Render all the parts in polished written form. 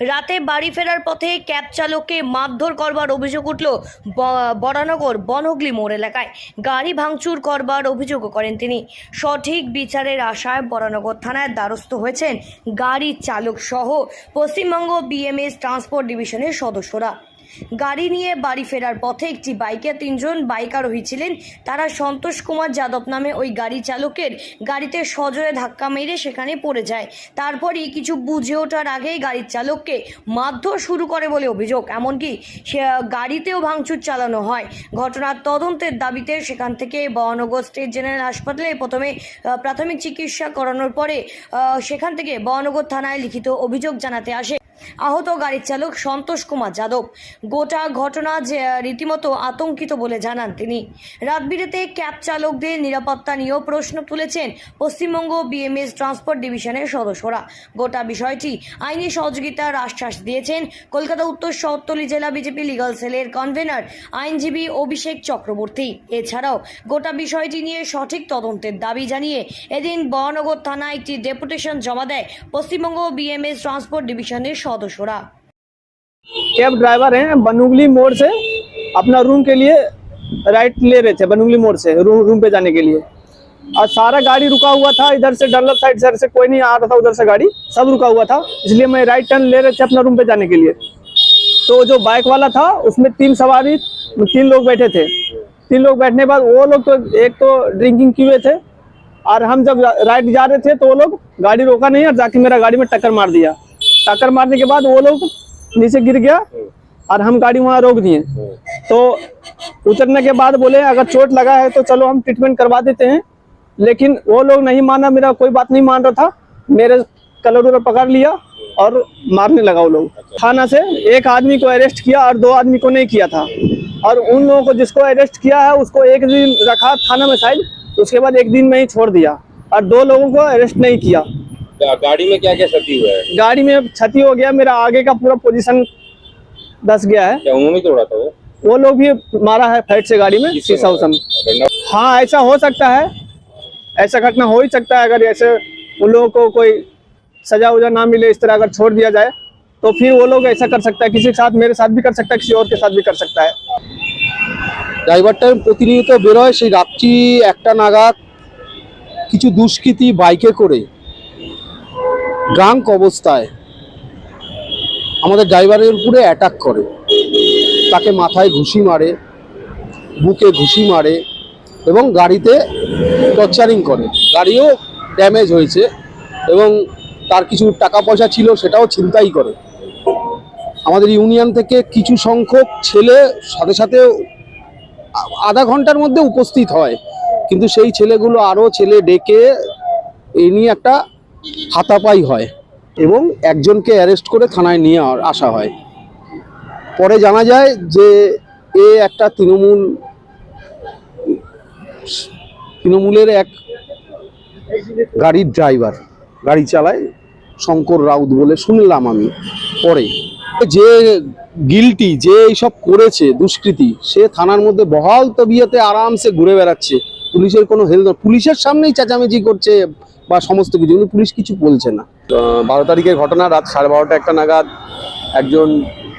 রাতে বাড়ি ফেরার পথে ক্যাব চালককে মারধর করবার অভিযোগ উঠল বরানগর বনহুগলি মোড় এলাকায়। গাড়ি ভাঙচুর করবার অভিযোগও করেন তিনি। সঠিক বিচারের আশায় বরানগর থানায় দ্বারস্থ হয়েছেন গাড়ি চালক সহ পশ্চিমবঙ্গ বিএমএস ট্রান্সপোর্ট ডিভিশনের সদস্যরা। গাড়ি নিয়ে বাড়ি ফেরার পথে একটি বাইকে 3 জন বাইক আরোহী ছিলেন। তারা সন্তোষ কুমার যাদব নামে ওই গাড়ি চালকের গাড়িতে সজোরে ধাক্কা মেরে সেখানে পড়ে যায়। তারপরই কিছু বুঝে ওঠার আগেই গাড়ির চালককে মারধর শুরু করে বলে অভিযোগ। এমনকি সে গাড়িতেও ভাঙচুর চালানো হয়। ঘটনার তদন্তের দাবিতে সেখান থেকে বরানগর স্টেট জেনারেল হাসপাতালে প্রথমে প্রাথমিক চিকিৎসা করানোর পরে সেখান থেকে বরানগর থানায় লিখিত অভিযোগ জানাতে আসে আহত গাড়ির চালক সন্তোষ কুমার যাদব। গোটা ঘটনা যে রীতিমতো আতঙ্কিত বলে জানান তিনি। রাত বিরেতে ক্যাব চালকদের নিরাপত্তা নিয়েও প্রশ্ন তুলেছেন পশ্চিমবঙ্গ বিএমএস ট্রান্সপোর্ট ডিভিশনের সদস্যরা। গোটা বিষয়টি আইনি সহযোগিতার আশ্বাস দিয়েছেন কলকাতা উত্তর শহরতলি জেলা বিজেপি লিগাল সেলের কনভেনার আইনজীবী অভিষেক চক্রবর্তী। এছাড়াও গোটা বিষয়টি নিয়ে সঠিক তদন্তের দাবি জানিয়ে এদিন বরানগর থানায় একটি ডেপুটেশন জমা দেয় পশ্চিমবঙ্গ বিএমএস ট্রান্সপোর্ট ডিভিশনের सदस्यरा। कैब ड्राइवर हैं, बनूंगली मोड़ से अपना रूम के लिए राइट ले रहे थे, बनूंगली मोड़ से रूम पे जाने के लिए। और सारा गाड़ी रुका हुआ था, इधर से डनलप साइड से कोई नहीं आ रहा था, उधर से गाड़ी सब रुका हुआ था, इसलिए मैं राइट टर्न ले रहे थे अपना रूम पे जाने के लिए। तो जो बाइक वाला था उसमें 3 लोग बैठे थे। 3 लोग बैठने के बाद वो लोग तो एक तो ड्रिंकिंग किए हुए थे, और हम जब राइट जा रहे थे तो वो लोग गाड़ी रोका नहीं और जाके मेरा गाड़ी में टक्कर मार दिया। टक्कर मारने के बाद वो लोग नीचे गिर गया और हम गाड़ी वहाँ रोक दिए। तो उतरने के बाद बोले अगर चोट लगा है तो चलो हम ट्रीटमेंट करवा देते हैं, लेकिन वो लोग नहीं माना, मेरा कोई बात नहीं मान रहा था, मेरे कलर पकड़ लिया और मारने लगा वो लोग। थाना से एक आदमी को अरेस्ट किया और 2 आदमी को नहीं किया था, और उन लोगों को जिसको अरेस्ट किया है उसको 1 दिन रखा थाना में साइड, उसके बाद 1 दिन में ही छोड़ दिया, और 2 लोगों को अरेस्ट नहीं किया। गाड़ी में क्या क्या क्षति हुआ है? गाड़ी में क्षति हो गया, मेरा आगे का पूरा पोजीशन धस गया है। क्या उन्होंने तोड़ा था? वो लोग भी मारा है फाइट से गाड़ी में, शीशा उसम। हाँ, ऐसा हो सकता है, ऐसा घटना हो ही सकता है। अगर ऐसे उन लोगों को कोई सजा उजा ना मिले, इस तरह अगर छोड़ दिया जाए तो फिर वो लोग ऐसा कर सकता है, किसी के साथ, मेरे साथ भी कर सकता है, किसी और के साथ भी कर सकता है। ড্রাইভারটার প্রতিনিয়ত বেরোয় সেই রাত্রি 1টা নাগাদ কিছু দুষ্কৃতী বাইকে করে ড্রাঙ্ক অবস্থায় আমাদের ড্রাইভারের উপরে অ্যাটাক করে, তাকে মাথায় ঘুষি মারে, বুকে ঘুষি মারে এবং গাড়িতে টর্চারিং করে। গাড়িও ড্যামেজ হয়েছে এবং তার কিছু টাকা পয়সা ছিল সেটাও ছিনতাই করে। আমাদের ইউনিয়ন থেকে কিছু সংখ্যক ছেলে সাথে সাথে আধা ঘন্টার মধ্যে উপস্থিত হয়, কিন্তু সেই ছেলেগুলো আরও ছেলে ডেকে এই নিয়ে একটা হাতাপাই হয় এবং একজনকে অ্যারেস্ট করে থানায় নিয়ে আসা হয়। পরে জানা যায় যে এ একটা তৃণমূলের এক গাড়ির ড্রাইভার, গাড়ি চালায় শঙ্কর রাউত বলে শুনলাম আমি। পরে যে গিলটি, যে এইসব করেছে দুষ্কৃতী, সে থানার মধ্যে বহাল তবিয়তে আরামসে ঘুরে বেড়াচ্ছে, পুলিশের কোনো হেল্প, পুলিশের সামনেই চেঁচামেচি করছে বা সমস্ত কিছু, কিন্তু পুলিশ কিছু বলছে না। 12 তারিখের ঘটনা, রাত 12:30 1টা নাগাদ একজন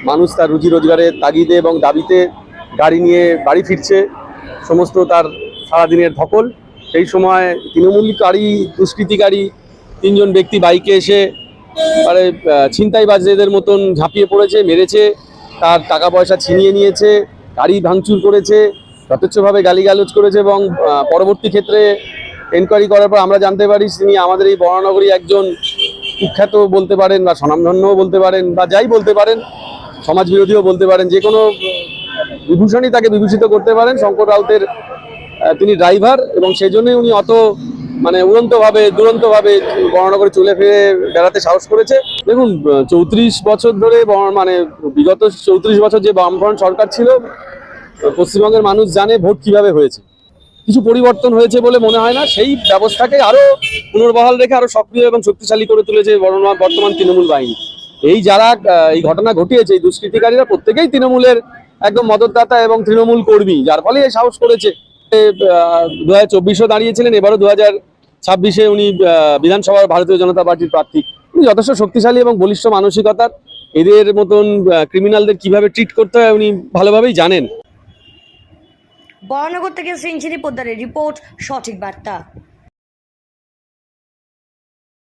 মানুষ তার রুজি রোজগারের তাগিদে এবং দাবিতে গাড়ি নিয়ে বাড়ি ফিরছে, সমস্ত তার সারাদিনের ধকল। সেই সময় তৃণমূলকারী দুষ্কৃতিকারী 3 জন ব্যক্তি বাইকে এসে মানে ছিনতাইবাজদের মতন ঝাঁপিয়ে পড়েছে, মেরেছে, তার টাকা পয়সা ছিনিয়ে নিয়েছে, গাড়ি ভাঙচুর করেছে, যথেচ্ছভাবে গালিগালজ করেছে। এবং পরবর্তী ক্ষেত্রে এনকোয়ারি করার পর আমরা জানতে পারি তিনি আমাদের এই বরানগরী একজন কুখ্যাত বলতে পারেন বা স্বনামধন্যও বলতে পারেন বা যাই বলতে পারেন, সমাজ বিরোধীও বলতে পারেন, যে কোনো বিভূষণই তাকে বিভূষিত করতে পারেন। শঙ্কর রাউতের তিনি ড্রাইভার এবং সেই জন্যই উনি অত মানে দুরন্তভাবে বরানগরে চলে ফিরে বেড়াতে সাহস করেছে। দেখুন, 34 বছর ধরে মানে বিগত 34 বছর যে বামফ্রন্ট সরকার ছিল, পশ্চিমবঙ্গের মানুষ জানে ভোট কিভাবে হয়েছে। কিছু পরিবর্তন হয়েছে বলে মনে হয় না। সেই ব্যবস্থাকে আরো পুনর্বহাল রেখে আরো সক্রিয় এবং শক্তিশালী করে তুলেছে বর্তমান তৃণমূল বাহিনী। এই যারা এই ঘটনা ঘটিয়েছে, এই দুষ্কৃতিকারীরা প্রত্যেকেই তৃণমূলের একদম মদতদাতা এবং তৃণমূল কর্মী, যার ফলে এই সাহস করেছে। 2024-ও দাঁড়িয়েছিলেন, এবারও 2026-এ উনি বিধানসভার ভারতীয় জনতা পার্টির প্রার্থী। উনি যথেষ্ট শক্তিশালী এবং বলিষ্ঠ মানসিকতার, এদের মতন ক্রিমিনালদের কিভাবে ট্রিট করতে হয় উনি ভালোভাবেই জানেন। বরানগর থেকে সেঞ্চুরি পোদ্দারের রিপোর্ট, সঠিক বার্তা।